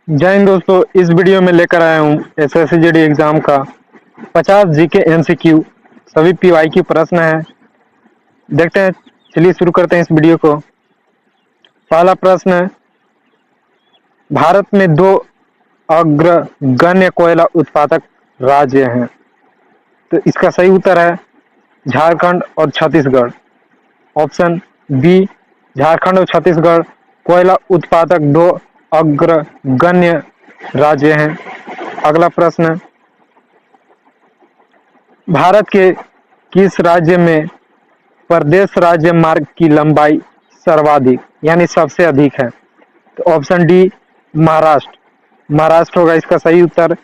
जय हिंद दोस्तों। इस वीडियो में लेकर आया हूँ एसएससी जीडी एग्जाम का 50 जीके एमसीक्यू सभी पीवाई की प्रश्न है। देखते हैं, चलिए शुरू करते हैं इस वीडियो को। पहला प्रश्न है, भारत में दो अग्रगण्य कोयला उत्पादक राज्य हैं, तो इसका सही उत्तर है झारखंड और छत्तीसगढ़। ऑप्शन बी, झारखंड और छत्तीसगढ़ कोयला उत्पादक दो अग्रगण्य राज्य हैं। अगला प्रश्न, भारत के किस राज्य में प्रदेश राज्य मार्ग की लंबाई सर्वाधिक यानी सबसे अधिक है? तो ऑप्शन डी, महाराष्ट्र होगा इसका सही उत्तर।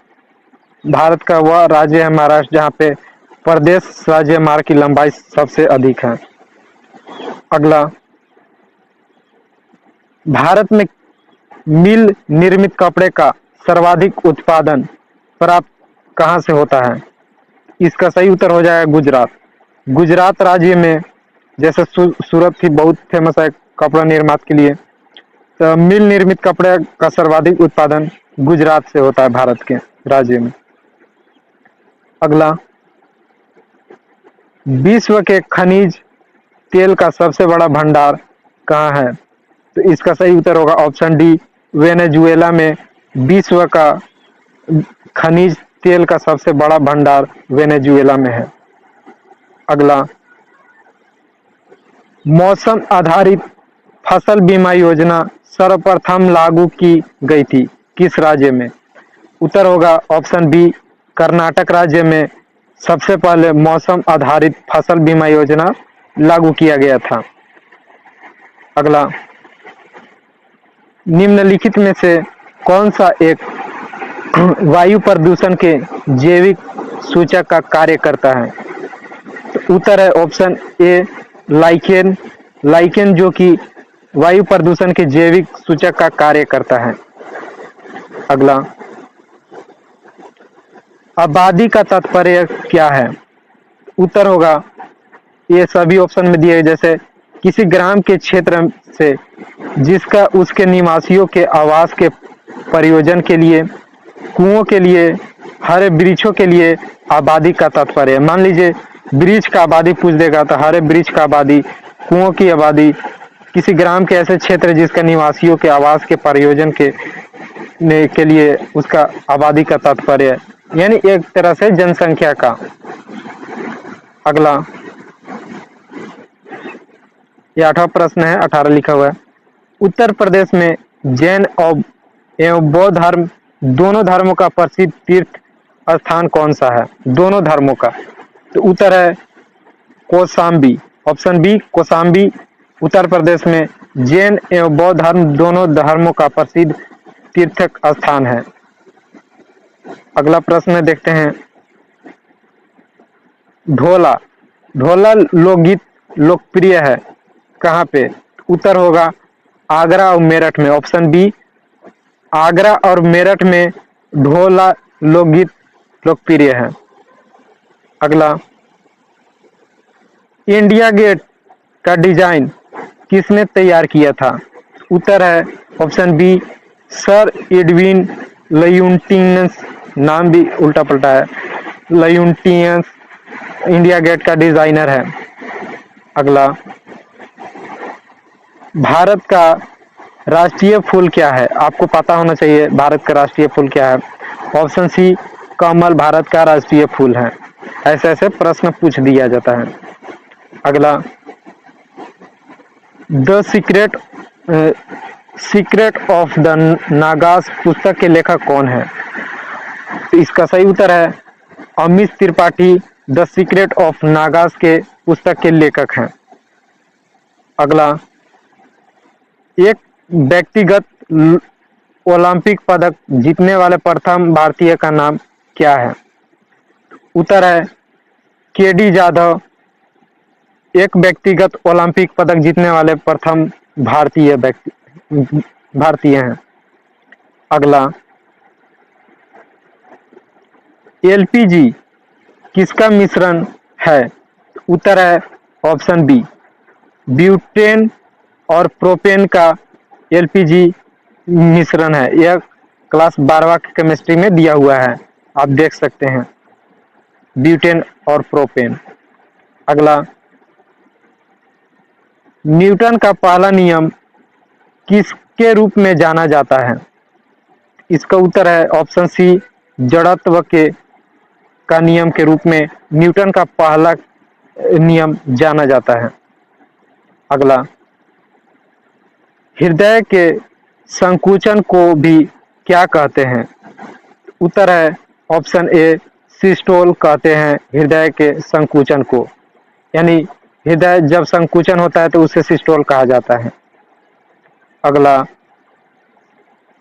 भारत का वह राज्य है महाराष्ट्र जहाँ पे प्रदेश राज्य मार्ग की लंबाई सबसे अधिक है। अगला, भारत में मिल निर्मित कपड़े का सर्वाधिक उत्पादन प्राप्त कहाँ से होता है? इसका सही उत्तर हो जाएगा गुजरात। गुजरात राज्य में, जैसे सूरत थी बहुत फेमस है कपड़ा निर्माण के लिए, तो मिल निर्मित कपड़े का सर्वाधिक उत्पादन गुजरात से होता है भारत के राज्य में। अगला, विश्व के खनिज तेल का सबसे बड़ा भंडार कहाँ है? तो इसका सही उत्तर होगा ऑप्शन डी, वेनेजुएला में विश्व का खनिज तेल का सबसे बड़ा भंडार वेनेजुएला में है। अगला, मौसम आधारित फसल बीमा योजना सर्वप्रथम लागू की गई थी किस राज्य में? उत्तर होगा ऑप्शन बी, कर्नाटक राज्य में सबसे पहले मौसम आधारित फसल बीमा योजना लागू किया गया था। अगला, निम्नलिखित में से कौन सा एक वायु प्रदूषण के जैविक सूचक का कार्य करता है? तो उत्तर है ऑप्शन ए, लाइकेन जो कि वायु प्रदूषण के जैविक सूचक का कार्य करता है। अगला, आबादी का तात्पर्य क्या है? उत्तर होगा, ये सभी ऑप्शन में दिए जैसे किसी ग्राम के क्षेत्र से जिसका उसके निवासियों के आवास के प्रयोजन के लिए, कुओं के लिए, हरे वृक्षों के लिए आबादी का तात्पर्य। मान लीजिए वृक्ष का आबादी पूछ देगा तो हरे वृक्ष का आबादी, कुओं की आबादी, किसी ग्राम के ऐसे क्षेत्र जिसका निवासियों के आवास के प्रयोजन के लिए उसका आबादी का तात्पर्य, यानी एक तरह से जनसंख्या का। अगला, यह 8वां प्रश्न है, 18 लिखा हुआ है। उत्तर प्रदेश में जैन एवं बौद्ध धर्म दोनों धर्मों का प्रसिद्ध तीर्थ स्थान कौन सा है? दोनों धर्मों का, तो उत्तर है कौशाम्बी। ऑप्शन बी, कौशाम्बी उत्तर प्रदेश में जैन एवं बौद्ध धर्म दोनों धर्मों का प्रसिद्ध तीर्थ स्थान है। अगला प्रश्न देखते हैं, ढोला लोकगीत लोकप्रिय है कहाँ पे? उत्तर होगा आगरा और मेरठ में। ऑप्शन बी, आगरा और मेरठ में ढोला लोकगीत लोकप्रिय है। अगला, इंडिया गेट का डिजाइन किसने तैयार किया था? उत्तर है option B, sir Edwin Lutyens, नाम भी उल्टा पलटा है, लुटियंस इंडिया गेट का डिजाइनर है। अगला, भारत का राष्ट्रीय फूल क्या है? आपको पता होना चाहिए भारत का राष्ट्रीय फूल क्या है। ऑप्शन सी, कमल भारत का राष्ट्रीय फूल है। ऐसे ऐसे प्रश्न पूछ दिया जाता है। अगला, the secret of the Nagas पुस्तक के लेखक कौन है? तो इसका सही उत्तर है Amit Tripathi, the secret of Nagas के पुस्तक के लेखक हैं। अगला, एक व्यक्तिगत ओलंपिक पदक जीतने वाले प्रथम भारतीय का नाम क्या है? उत्तर है केडी जाधव, एक व्यक्तिगत ओलंपिक पदक जीतने वाले प्रथम भारतीय हैं। अगला, एलपीजी किसका मिश्रण है? उत्तर है ऑप्शन बी, ब्यूटेन और प्रोपेन का एलपीजी मिश्रण है। यह क्लास 12वां की केमिस्ट्री में दिया हुआ है, आप देख सकते हैं, ब्यूटेन और प्रोपेन। अगला, न्यूटन का पहला नियम किसके रूप में जाना जाता है? इसका उत्तर है ऑप्शन सी, जड़त्व के का नियम के रूप में न्यूटन का पहला नियम जाना जाता है। अगला, हृदय के संकुचन को भी क्या कहते हैं? उत्तर है ऑप्शन ए, सिस्टोल कहते हैं हृदय के संकुचन को, यानी हृदय जब संकुचन होता है तो उसे सिस्टोल कहा जाता है। अगला,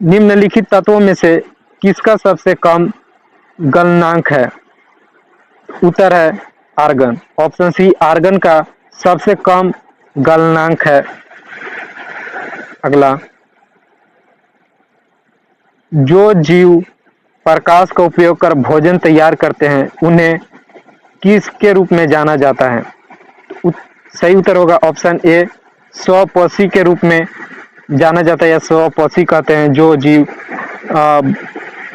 निम्नलिखित तत्वों में से किसका सबसे कम गलनांक है? उत्तर है आर्गन, ऑप्शन सी, आर्गन का सबसे कम गलनांक है। अगला, जो जीव प्रकाश का उपयोग कर भोजन तैयार करते हैं उन्हें किसके रूप में जाना जाता है? सही उत्तर होगा ऑप्शन ए, स्वपोषी के रूप में जाना जाता है या स्वपोषी कहते हैं जो जीव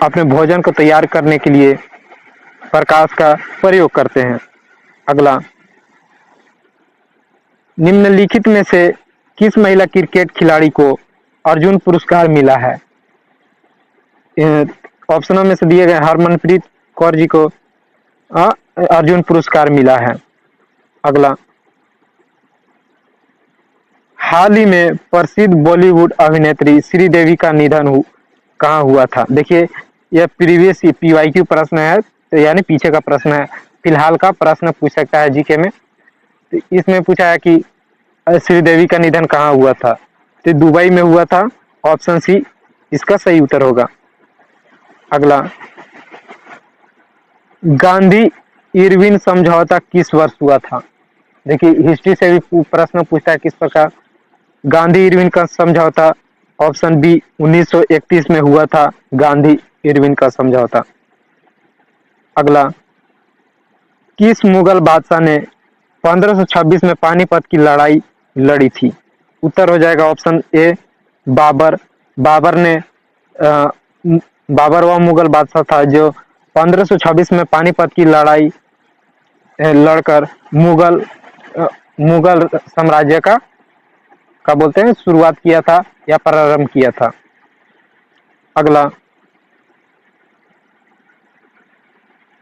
अपने भोजन को तैयार करने के लिए प्रकाश का प्रयोग करते हैं। अगला, निम्नलिखित में से किस महिला क्रिकेट खिलाड़ी को अर्जुन पुरस्कार मिला है? ऑप्शनों में से दिए गए हरमनप्रीत कौर जी को अर्जुन पुरस्कार मिला है। अगला, हाल ही में प्रसिद्ध बॉलीवुड अभिनेत्री श्रीदेवी का निधन कहाँ हुआ था? देखिए, यह प्रीवियस PYQ प्रश्न है, यानी पीछे का प्रश्न है, फिलहाल का प्रश्न पूछ सकता है जीके में। तो इसमें पूछा है कि श्रीदेवी का निधन कहाँ हुआ था? तो दुबई में हुआ था, ऑप्शन सी इसका सही उत्तर होगा। अगला, गांधी इरविन समझौता किस वर्ष हुआ था? देखिए, हिस्ट्री से भी प्रश्न पूछता है किस प्रकार। गांधी इरविन का समझौता ऑप्शन बी 1931 में हुआ था, गांधी इरविन का समझौता। अगला, किस मुगल बादशाह ने 1526 में पानीपत की लड़ाई लड़ी थी? उत्तर हो जाएगा ऑप्शन ए, बाबर। बाबर वह मुगल बादशाह था जो 1526 में पानीपत की लड़ाई लड़कर मुगल साम्राज्य का बोलते हैं शुरुआत किया था या प्रारंभ किया था। अगला,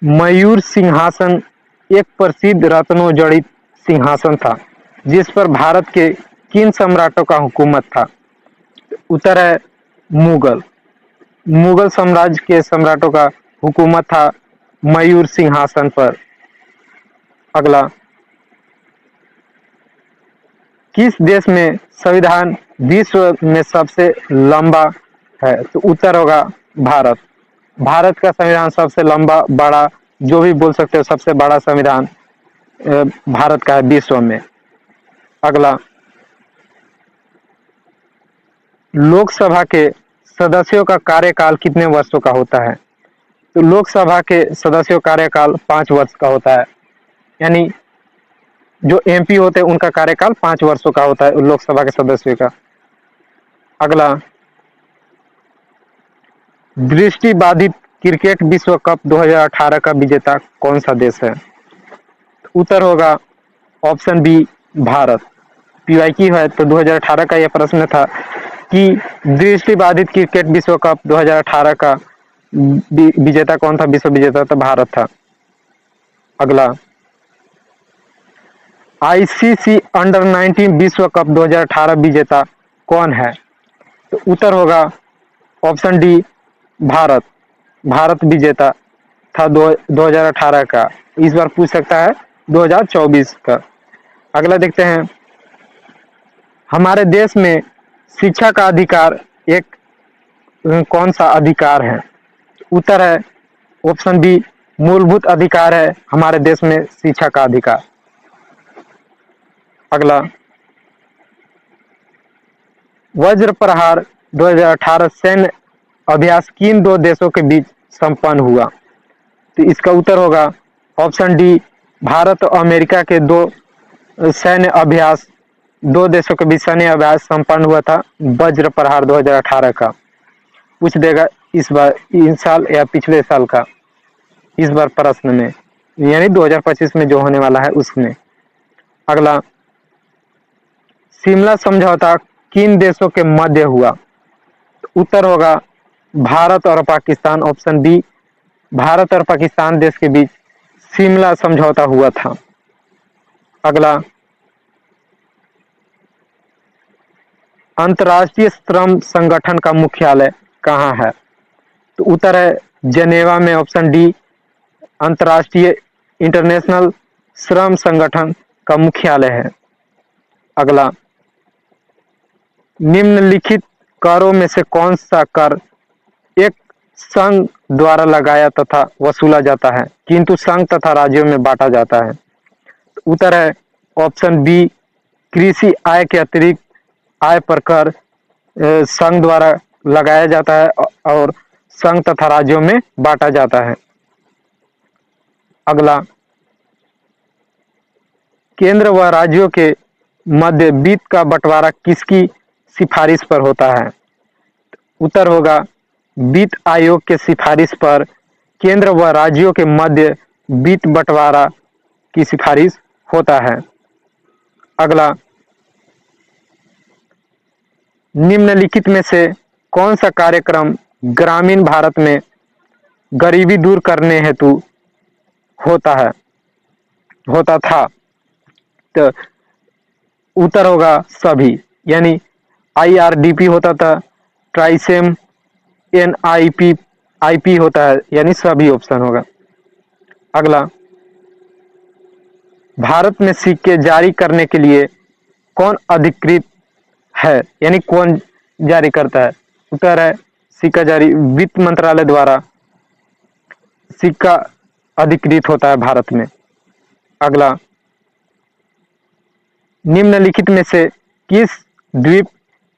मयूर सिंहासन एक प्रसिद्ध रत्नों जड़ित सिंहासन था जिस पर भारत के किन सम्राटों का हुकूमत था? उत्तर है मुगल साम्राज्य के सम्राटों का हुकूमत था मयूर सिंहासन पर। अगला, किस देश में संविधान विश्व में सबसे लंबा है? तो उत्तर होगा भारत। भारत का संविधान सबसे लंबा, बड़ा, जो भी बोल सकते हो, सबसे बड़ा संविधान भारत का है विश्व में। अगला, लोकसभा के सदस्यों का कार्यकाल कितने वर्षों का होता है? तो लोकसभा के सदस्यों का कार्यकाल 5 वर्ष का होता है, यानी जो MP होते हैं उनका कार्यकाल 5 वर्षों का होता है लोकसभा के सदस्यों का। अगला, दृष्टिबाधित क्रिकेट विश्व कप 2018 का विजेता कौन सा देश है? उत्तर होगा ऑप्शन बी, भारत। PYQ है तो 2018 का यह प्रश्न था कि दृष्टिबाधित क्रिकेट विश्व कप 2018 का विजेता कौन था? विश्व विजेता तो भारत था। अगला, ICC अंडर 19 विश्व कप 2018 विजेता कौन है? तो उत्तर होगा ऑप्शन डी, भारत विजेता था 2018 का। इस बार पूछ सकता है 2024 का। अगला देखते हैं, हमारे देश में शिक्षा का अधिकार एक कौन सा अधिकार है? उत्तर है ऑप्शन बी, मूलभूत अधिकार है हमारे देश में शिक्षा का अधिकार। अगला, वज्र प्रहार 2018 सैन्य अभ्यास किन 2 देशों के बीच संपन्न हुआ? तो इसका उत्तर होगा ऑप्शन डी, भारत और अमेरिका के 2 सैन्य अभ्यास, 2 देशों के बीच सैन्य अभ्यास संपन्न हुआ था वज्र प्रहार 2018 का। पूछ देगा इस बार, इस साल या पिछले साल का, इस बार प्रश्न में, यानी 2025 में जो होने वाला है उसमें। अगला, शिमला समझौता किन देशों के मध्य हुआ? उत्तर होगा भारत और पाकिस्तान, ऑप्शन बी, भारत और पाकिस्तान देश के बीच शिमला समझौता हुआ था। अगला, अंतर्राष्ट्रीय श्रम संगठन का मुख्यालय कहाँ है? तो उत्तर है जेनेवा में, ऑप्शन डी, अंतर्राष्ट्रीय इंटरनेशनल श्रम संगठन का मुख्यालय है। अगला, निम्नलिखित करों में से कौन सा कर एक संघ द्वारा लगाया तथा वसूला जाता है किंतु संघ तथा राज्यों में बांटा जाता है? उत्तर है ऑप्शन बी, कृषि आय के अतिरिक्त आय पर कर संघ द्वारा लगाया जाता है और संघ तथा राज्यों में बांटा जाता है। अगला, केंद्र व राज्यों के मध्य वित्त का बंटवारा किसकी सिफारिश पर होता है? उत्तर होगा वित्त आयोग के सिफारिश पर केंद्र व राज्यों के मध्य वित्त बंटवारा की सिफारिश होता है। अगला, निम्नलिखित में से कौन सा कार्यक्रम ग्रामीण भारत में गरीबी दूर करने हेतु होता था? तो उत्तर होगा सभी, यानी IRDP होता था, ट्राइसेम, NIP होता है, यानी सभी ऑप्शन होगा। अगला, भारत में सिक्के जारी करने के लिए कौन अधिकृत है, यानी कौन जारी करता है? उत्तर है सिक्का जारी वित्त मंत्रालय द्वारा सिक्का अधिकृत होता है भारत में। अगला, निम्नलिखित में से किस द्वीप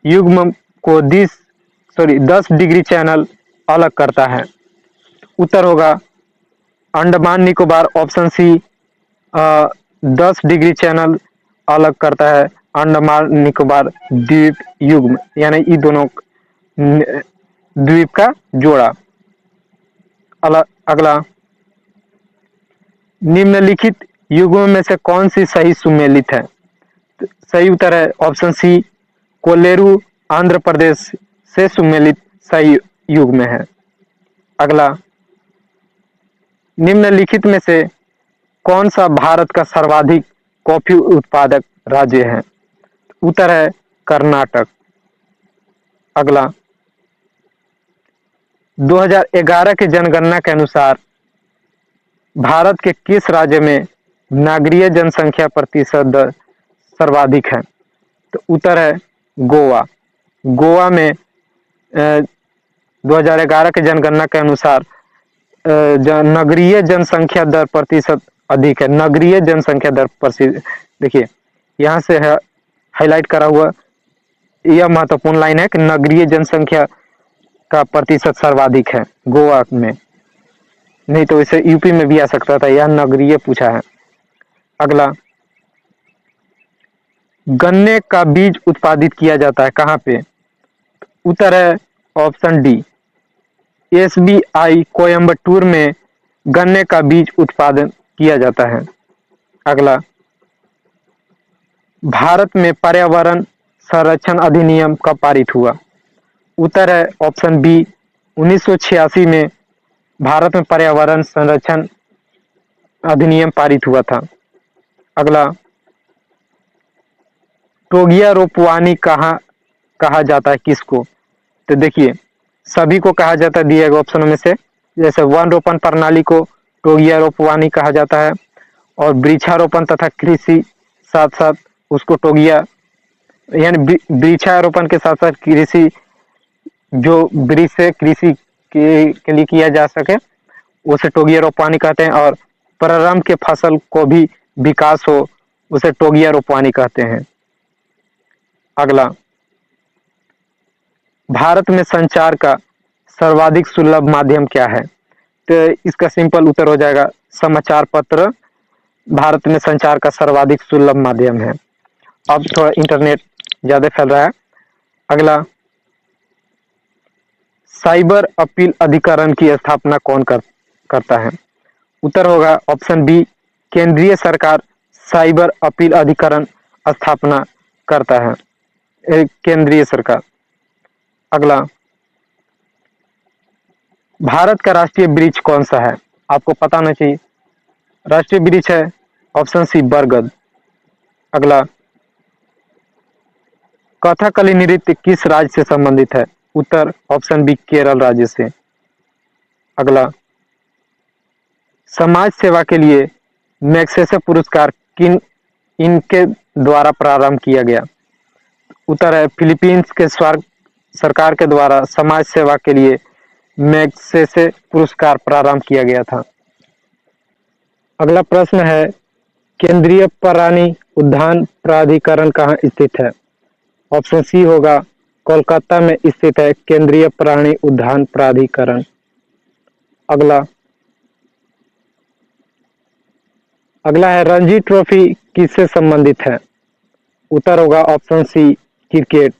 युग्म को 10 डिग्री चैनल अलग करता है? उत्तर होगा Andaman Nicobar, option C, 10 degree channel अलग करता है अंडमान निकोबार द्वीप युग्म, यानी ये दोनों द्वीप का जोड़ा। अगला, निम्नलिखित युग्मों में से कौन सी सही सुमेलित है? सही उत्तर है ऑप्शन सी, कोलेरू आंध्र प्रदेश से सुमेलित सही युग्म है। अगला, निम्नलिखित में से कौन सा भारत का सर्वाधिक कॉफी उत्पादक राज्य है? उत्तर है कर्नाटक। अगला, 2011 के जनगणना के अनुसार भारत के किस राज्य में नागरिक जनसंख्या प्रतिशत दर सर्वाधिक है? तो उत्तर है गोवा। गोवा में 2011 के जनगणना के अनुसार नगरीय जनसंख्या दर प्रतिशत अधिक है। नगरीय जनसंख्या दर प्रतिशत, देखिए यहाँ से है हाईलाइट करा हुआ, यह महत्वपूर्ण लाइन है कि नगरीय जनसंख्या का प्रतिशत सर्वाधिक है गोवा में, नहीं तो इसे यूपी में भी आ सकता था, यह नगरीय पूछा है। अगला, गन्ने का बीज उत्पादित किया जाता है कहाँ पे? उत्तर है ऑप्शन डी, SBI कोयम्बटूर में गन्ने का बीज उत्पादन किया जाता है। अगला, भारत में पर्यावरण संरक्षण अधिनियम कब पारित हुआ? उत्तर है ऑप्शन बी, 1986 में भारत में पर्यावरण संरक्षण अधिनियम पारित हुआ था। अगला, टोगिया रोपवानी कहा जाता है किसको? तो देखिए सभी को कहा जाता है दिए गए ऑप्शनों में से, जैसे वन रोपण प्रणाली को टोगिया रोपवानी कहा जाता है और वृक्षारोपण तथा कृषि साथ साथ उसको टोगिया, यानी वृक्षारोपण के साथ साथ कृषि, जो वृक्ष से कृषि के लिए किया जा सके उसे टोगिया रोपवानी कहते हैं, और प्रारंभ के फसल को भी विकास हो उसे टोगिया रोपवानी कहते हैं। अगला, भारत में संचार का सर्वाधिक सुलभ माध्यम क्या है? तो इसका सिंपल उत्तर हो जाएगा समाचार पत्र भारत में संचार का सर्वाधिक सुलभ माध्यम है। अब थोड़ा इंटरनेट ज्यादा फैल रहा है। अगला, साइबर अपील अधिकरण की स्थापना कौन करता है? उत्तर होगा ऑप्शन बी, केंद्रीय सरकार साइबर अपील अधिकरण स्थापना करता है, केंद्रीय सरकार। अगला, भारत का राष्ट्रीय वृक्ष कौन सा है? आपको पता होना चाहिए। राष्ट्रीय वृक्ष है ऑप्शन सी, बरगद। अगला, कथकली नृत्य किस राज्य से संबंधित है? उत्तर ऑप्शन बी, केरल राज्य से। अगला, समाज सेवा के लिए मैग्सेसे पुरस्कार किन इनके द्वारा प्रारंभ किया गया? उत्तर है फिलीपींस के सरकार के द्वारा समाज सेवा के लिए मैग्सेसे पुरस्कार प्रारंभ किया गया था। अगला प्रश्न है, केंद्रीय प्राणी उद्यान प्राधिकरण कहाँ स्थित है? ऑप्शन सी होगा कोलकाता में स्थित है केंद्रीय प्राणी उद्यान प्राधिकरण। अगला है, रणजी ट्रॉफी किससे संबंधित है? उत्तर होगा ऑप्शन सी, क्रिकेट।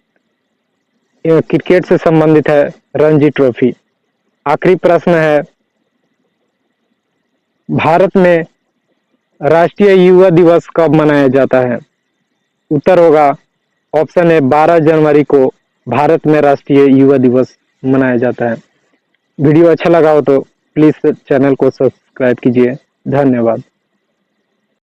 क्रिकेट से संबंधित है रणजी ट्रॉफी। आखिरी प्रश्न है, भारत में राष्ट्रीय युवा दिवस कब मनाया जाता है? उत्तर होगा ऑप्शन है 12 जनवरी को भारत में राष्ट्रीय युवा दिवस मनाया जाता है। वीडियो अच्छा लगा हो तो प्लीज चैनल को सब्सक्राइब कीजिए। धन्यवाद।